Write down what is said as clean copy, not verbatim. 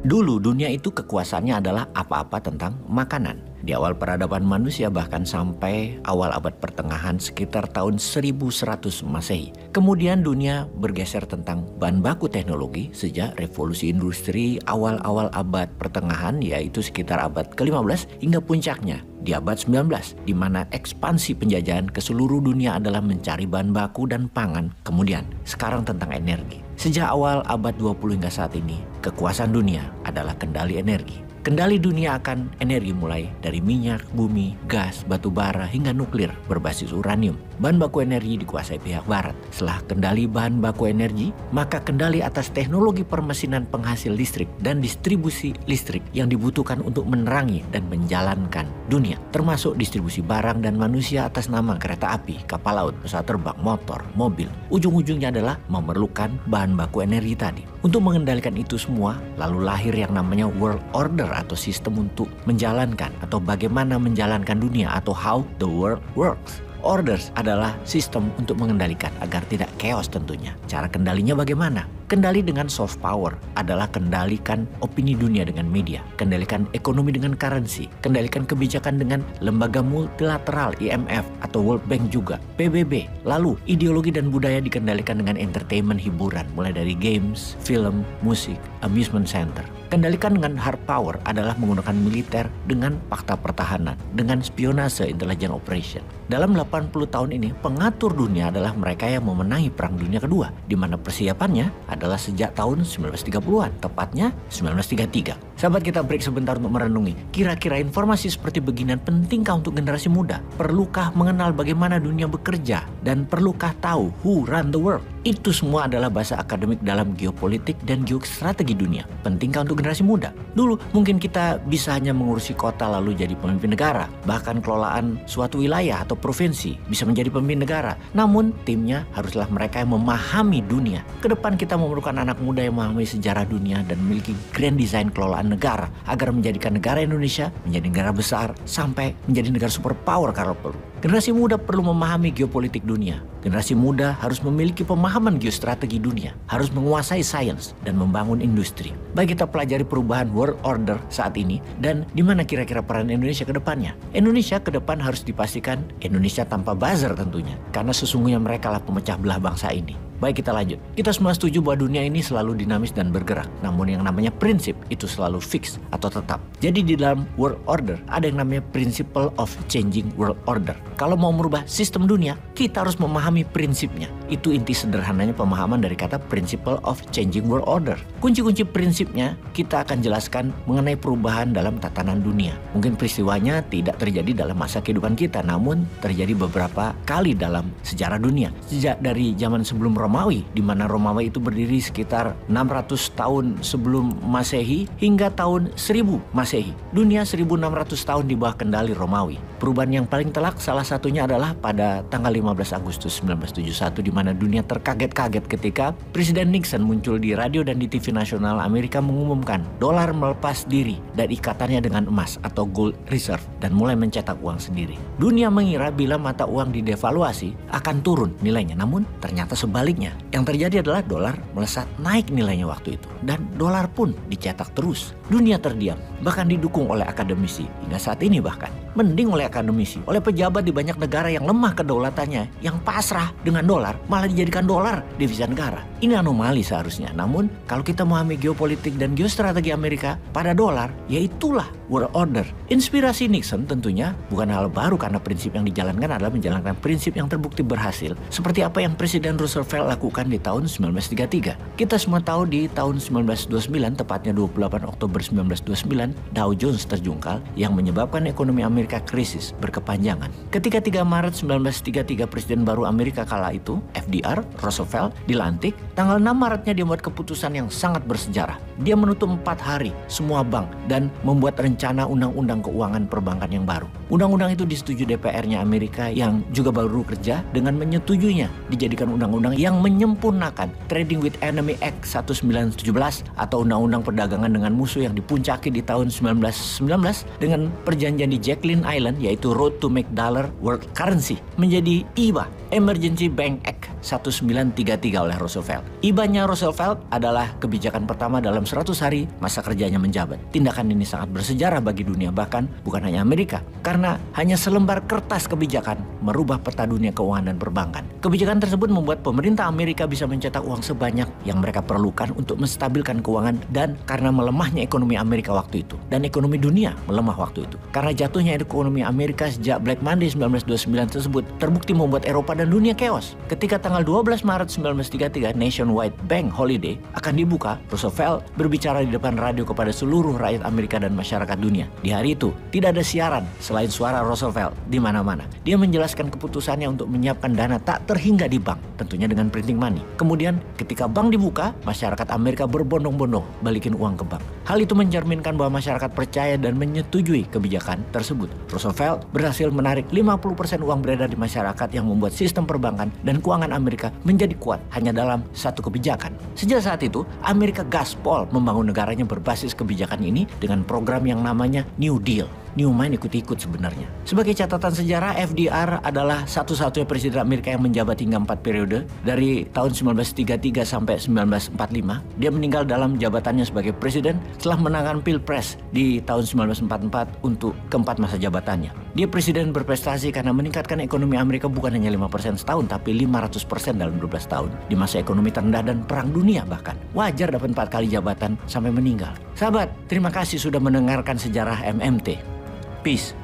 Dulu dunia itu kekuasaannya adalah apa-apa tentang makanan. Di awal peradaban manusia bahkan sampai awal abad pertengahan sekitar tahun 1100 Masehi. Kemudian dunia bergeser tentang bahan baku teknologi sejak revolusi industri awal-awal abad pertengahan, yaitu sekitar abad ke-15 hingga puncaknya di abad 19, di mana ekspansi penjajahan ke seluruh dunia adalah mencari bahan baku dan pangan. Kemudian sekarang tentang energi. Sejak awal abad 20 hingga saat ini, kekuasaan dunia adalah kendali energi. Kendali dunia akan energi mulai dari minyak, bumi, gas, batu bara, hingga nuklir berbasis uranium. Bahan baku energi dikuasai pihak barat. Setelah kendali bahan baku energi, maka kendali atas teknologi permesinan penghasil listrik dan distribusi listrik yang dibutuhkan untuk menerangi dan menjalankan dunia, termasuk distribusi barang dan manusia atas nama kereta api, kapal laut, pesawat terbang, motor, mobil. Ujung-ujungnya adalah memerlukan bahan baku energi tadi. Untuk mengendalikan itu semua, lalu lahir yang namanya world order atau sistem untuk menjalankan atau bagaimana menjalankan dunia atau how the world works. Orders adalah sistem untuk mengendalikan agar tidak chaos tentunya. Cara kendalinya bagaimana? Kendali dengan soft power adalah kendalikan opini dunia dengan media, kendalikan ekonomi dengan currency, kendalikan kebijakan dengan lembaga multilateral IMF atau World Bank juga, PBB. Lalu ideologi dan budaya dikendalikan dengan entertainment, hiburan, mulai dari games, film, musik, amusement center. Kendalikan dengan hard power adalah menggunakan militer dengan fakta pertahanan, dengan spionase intelligence operation. Dalam 80 tahun ini, pengatur dunia adalah mereka yang memenangi Perang Dunia Kedua, di mana persiapannya adalah sejak tahun 1930-an, tepatnya 1933. Sahabat, kita break sebentar untuk merenungi. Kira-kira informasi seperti beginian pentingkah untuk generasi muda? Perlukah mengenal bagaimana dunia bekerja? Dan perlukah tahu who run the world? Itu semua adalah bahasa akademik dalam geopolitik dan geostrategi dunia. Pentingkah untuk generasi muda? Dulu mungkin kita bisa hanya mengurusi kota lalu jadi pemimpin negara. Bahkan kelolaan suatu wilayah atau provinsi bisa menjadi pemimpin negara. Namun timnya haruslah mereka yang memahami dunia. Kedepan kita memerlukan anak muda yang memahami sejarah dunia dan memiliki grand design kelolaan negara agar menjadikan negara Indonesia menjadi negara besar sampai menjadi negara superpower kalau perlu. Generasi muda perlu memahami geopolitik dunia. Generasi muda harus memiliki pemahaman geostrategi dunia, harus menguasai sains dan membangun industri. Baik, kita pelajari perubahan world order saat ini dan di mana kira-kira peran Indonesia ke depannya. Indonesia ke depan harus dipastikan Indonesia tanpa buzzer tentunya, karena sesungguhnya mereka lah pemecah belah bangsa ini. Baik, kita lanjut. Kita semua setuju bahwa dunia ini selalu dinamis dan bergerak. Namun yang namanya prinsip itu selalu fix atau tetap. Jadi di dalam world order ada yang namanya principle of changing world order. Kalau mau merubah sistem dunia, kita harus memahami prinsipnya. Itu inti sederhananya pemahaman dari kata principle of changing world order. Kunci-kunci prinsipnya kita akan jelaskan mengenai perubahan dalam tatanan dunia. Mungkin peristiwanya tidak terjadi dalam masa kehidupan kita, namun terjadi beberapa kali dalam sejarah dunia. Sejak dari zaman sebelum Romawi, di mana Romawi itu berdiri sekitar 600 tahun sebelum Masehi hingga tahun 1000 Masehi. Dunia 1600 tahun di bawah kendali Romawi. Perubahan yang paling telak salah satunya adalah pada tanggal 15 Agustus 1971, di mana dunia terkaget-kaget ketika Presiden Nixon muncul di radio dan di TV nasional Amerika mengumumkan dolar melepas diri dan ikatannya dengan emas atau gold reserve dan mulai mencetak uang sendiri. Dunia mengira bila mata uang didevaluasi akan turun nilainya, namun ternyata sebaliknya. Yang terjadi adalah dolar melesat naik nilainya waktu itu dan dolar pun dicetak terus. Dunia terdiam, bahkan didukung oleh akademisi hingga saat ini, bahkan mending oleh akademisi, oleh pejabat di banyak negara yang lemah kedaulatannya, yang pasrah dengan dolar malah dijadikan dolar devisa negara. Ini anomali seharusnya. Namun kalau kita memahami geopolitik dan geostrategi Amerika pada dolar, ya itulah world order. Inspirasi Nixon tentunya bukan hal baru karena prinsip yang dijalankan adalah menjalankan prinsip yang terbukti berhasil, seperti apa yang Presiden Roosevelt lakukan di tahun 1933. Kita semua tahu di tahun 1929, tepatnya 28 Oktober 1929, Dow Jones terjungkal yang menyebabkan ekonomi Amerika krisis berkepanjangan. Ketika 3 Maret 1933 Presiden baru Amerika kala itu, FDR, Roosevelt, dilantik, tanggal 6 Maretnya dia membuat keputusan yang sangat bersejarah. Dia menutup 4 hari semua bank dan membuat rencana undang-undang keuangan perbankan yang baru. Undang-undang itu disetujui DPR-nya Amerika yang juga baru kerja dengan menyetujuinya dijadikan undang-undang yang menyempurnakan Trading with Enemy Act 1917 atau Undang-Undang Perdagangan dengan Musuh yang dipuncaki di tahun 1919 dengan perjanjian di Jacqueline Island, yaitu Road to Make Dollar World Currency, menjadi EBA, Emergency Bank Act 1933 oleh Roosevelt. IBAN-nya Roosevelt adalah kebijakan pertama dalam 100 hari masa kerjanya menjabat. Tindakan ini sangat bersejarah bagi dunia, bahkan bukan hanya Amerika, karena hanya selembar kertas kebijakan merubah peta dunia keuangan dan perbankan. Kebijakan tersebut membuat pemerintah Amerika bisa mencetak uang sebanyak yang mereka perlukan untuk menstabilkan keuangan, dan karena melemahnya ekonomi Amerika waktu itu dan ekonomi dunia melemah waktu itu. Karena jatuhnya ekonomi Amerika sejak Black Monday 1929 tersebut terbukti membuat Eropa dan dunia chaos. Ketika tanggal 12 Maret 1933 Nationwide Bank Holiday akan dibuka, Roosevelt berbicara di depan radio kepada seluruh rakyat Amerika dan masyarakat dunia. Di hari itu tidak ada siaran selain suara Roosevelt di mana-mana. Dia menjelaskan keputusannya untuk menyiapkan dana tak terhingga di bank, tentunya dengan printing money. Kemudian ketika bank dibuka, masyarakat Amerika berbondong-bondong balikin uang ke bank. Hal itu mencerminkan bahwa masyarakat percaya dan menyetujui kebijakan tersebut. Roosevelt berhasil menarik 50% uang beredar di masyarakat yang membuat sistem perbankan dan keuangan Amerika menjadi kuat hanya dalam satu kebijakan. Sejak saat itu, Amerika gaspol membangun negaranya berbasis kebijakan ini dengan program yang namanya New Deal. Newman ikut-ikut sebenarnya. Sebagai catatan sejarah, FDR adalah satu-satunya presiden Amerika yang menjabat hingga 4 periode dari tahun 1933 sampai 1945. Dia meninggal dalam jabatannya sebagai presiden setelah menangkan Pilpres di tahun 1944 untuk keempat masa jabatannya. Dia presiden berprestasi karena meningkatkan ekonomi Amerika bukan hanya 5% setahun, tapi 500% dalam 12 tahun. Di masa ekonomi terendah dan perang dunia bahkan. Wajar dapat 4 kali jabatan sampai meninggal. Sahabat, terima kasih sudah mendengarkan sejarah MMT. Peace.